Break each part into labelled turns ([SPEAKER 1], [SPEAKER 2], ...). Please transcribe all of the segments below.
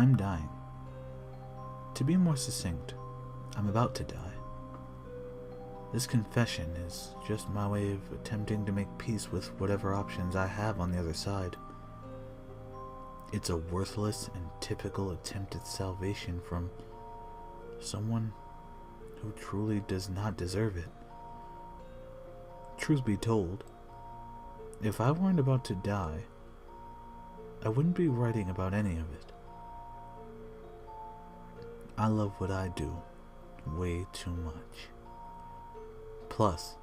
[SPEAKER 1] I'm dying. To be more succinct, I'm about to die. This confession is just my way of attempting to make peace with whatever options I have on the other side. It's a worthless and typical attempt at salvation from someone who truly does not deserve it. Truth be told, if I weren't about to die, I wouldn't be writing about any of it. I love what I do way too much. Plus,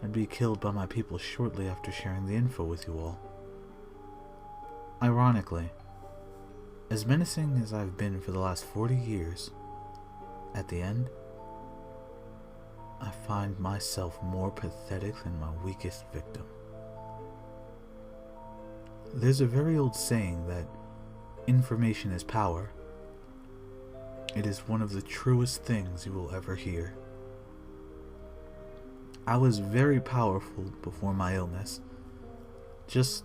[SPEAKER 1] I'd be killed by my people shortly after sharing the info with you all. Ironically, as menacing as I've been for the last 40 years, at the end, I find myself more pathetic than my weakest victim. There's a very old saying that information is power. It is one of the truest things you will ever hear. I was very powerful before my illness, just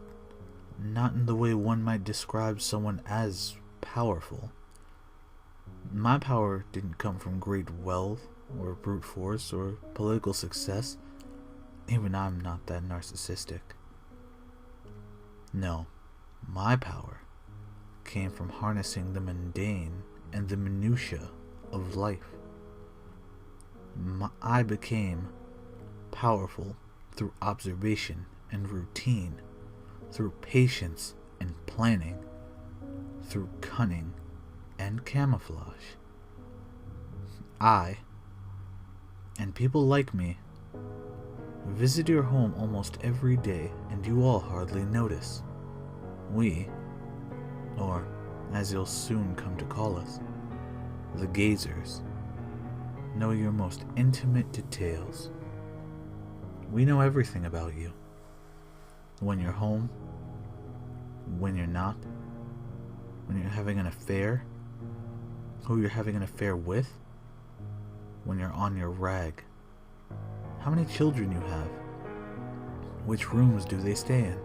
[SPEAKER 1] not in the way one might describe someone as powerful. My power didn't come from great wealth, or brute force, or political success. Even I'm not that narcissistic. No, my power came from harnessing the mundane and the minutiae of life. I became powerful through observation and routine, through patience and planning, through cunning and camouflage. I, and people like me, visit your home almost every day, and you all hardly notice. We, or as you'll soon come to call us, the Gazers, know your most intimate details. We know everything about you. When you're home, when you're not, when you're having an affair, who you're having an affair with, when you're on your rag, how many children you have, which rooms do they stay in,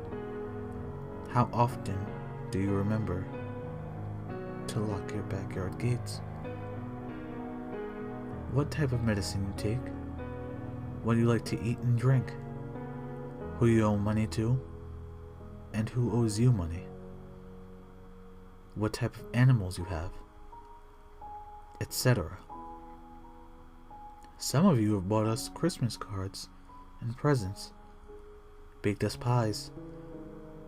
[SPEAKER 1] how often do you remember to lock your backyard gates, what type of medicine you take, what you like to eat and drink, who you owe money to, and who owes you money, what type of animals you have, etc. Some of you have bought us Christmas cards and presents, baked us pies,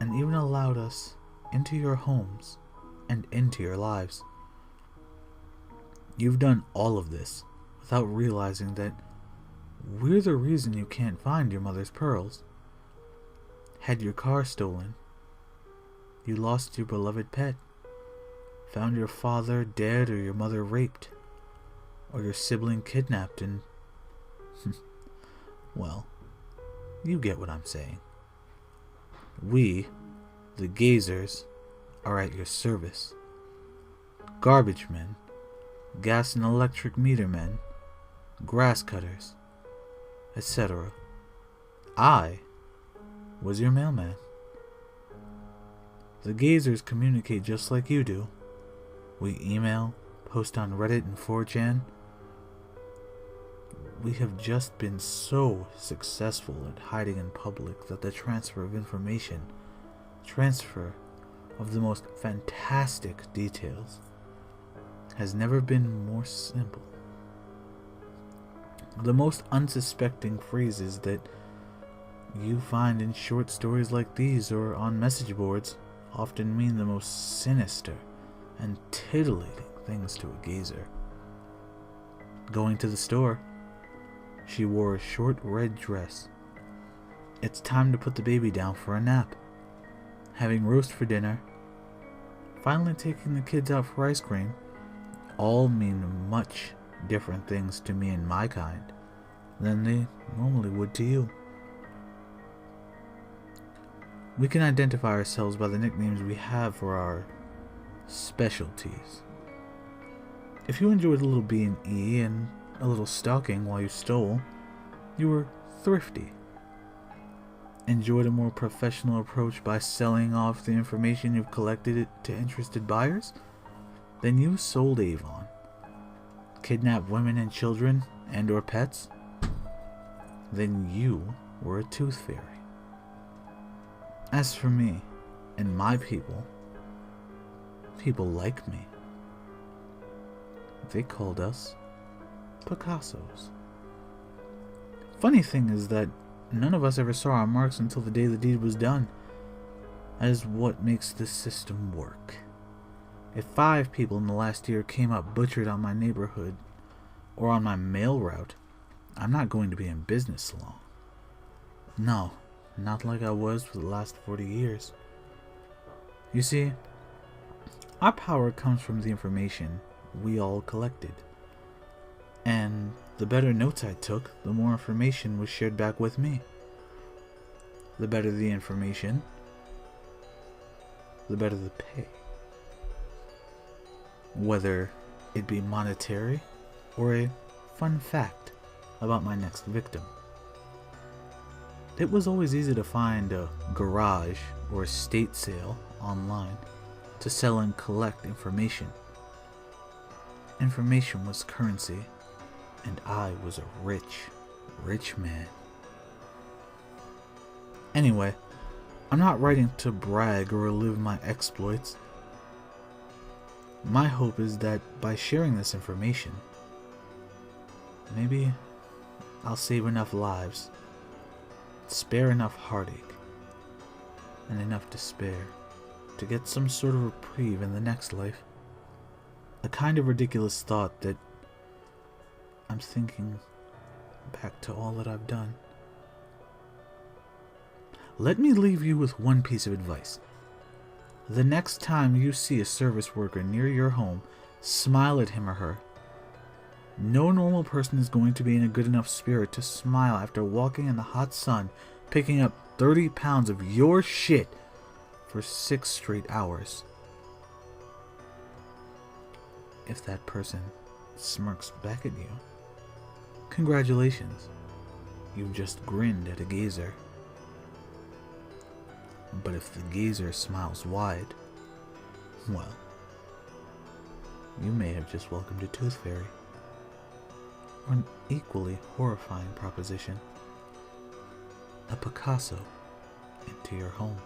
[SPEAKER 1] and even allowed us into your homes and into your lives. You've done all of this without realizing that we're the reason you can't find your mother's pearls, had your car stolen, you lost your beloved pet, found your father dead or your mother raped, or your sibling kidnapped, and well, you get what I'm saying. We, the Gazers, are at your service. Garbage men, gas and electric meter men, grass cutters, etc. I was your mailman. The Gazers communicate just like you do. We email, post on Reddit and 4chan. We have just been so successful at hiding in public that the transfer of information, transfer of the most fantastic details, has never been more simple. The most unsuspecting phrases that you find in short stories like these or on message boards often mean the most sinister and titillating things to a Gazer. Going to the store, she wore a short red dress. It's time to put the baby down for a nap. Having roast for dinner, finally taking the kids out for ice cream, all mean much different things to me and my kind than they normally would to you. We can identify ourselves by the nicknames we have for our specialties. If you enjoyed a little B&E and a little stalking while you stole, you were thrifty. Enjoyed a more professional approach by selling off the information you've collected to interested buyers? Then you sold Avon, kidnapped women and children and or pets. Then you were a tooth fairy. As for me and my people, people like me. They called us Picassos. Funny thing is that none of us ever saw our marks until the day the deed was done. That is what makes this system work. If 5 people in the last year came up butchered on my neighborhood or on my mail route, I'm not going to be in business long. No, not like I was for the last 40 years. You see, our power comes from the information we all collected. And the better notes I took, the more information was shared back with me. The better the information, the better the pay. Whether it be monetary or a fun fact about my next victim. It was always easy to find a garage or estate sale online to sell and collect information. Information was currency, and I was a rich man. Anyway, I'm not writing to brag or relive my exploits. My hope is that by sharing this information, maybe I'll save enough lives, spare enough heartache, and enough despair to get some sort of reprieve in the next life. A kind of ridiculous thought that I'm thinking back to all that I've done. Let me leave you with one piece of advice. The next time you see a service worker near your home, smile at him or her. No normal person is going to be in a good enough spirit to smile after walking in the hot sun, picking up 30 pounds of your shit for 6 straight hours. If that person smirks back at you, congratulations, you've just grinned at a gazer. But if the gazer smiles wide, well, you may have just welcomed a tooth fairy. Or an equally horrifying proposition, a Picasso into your home.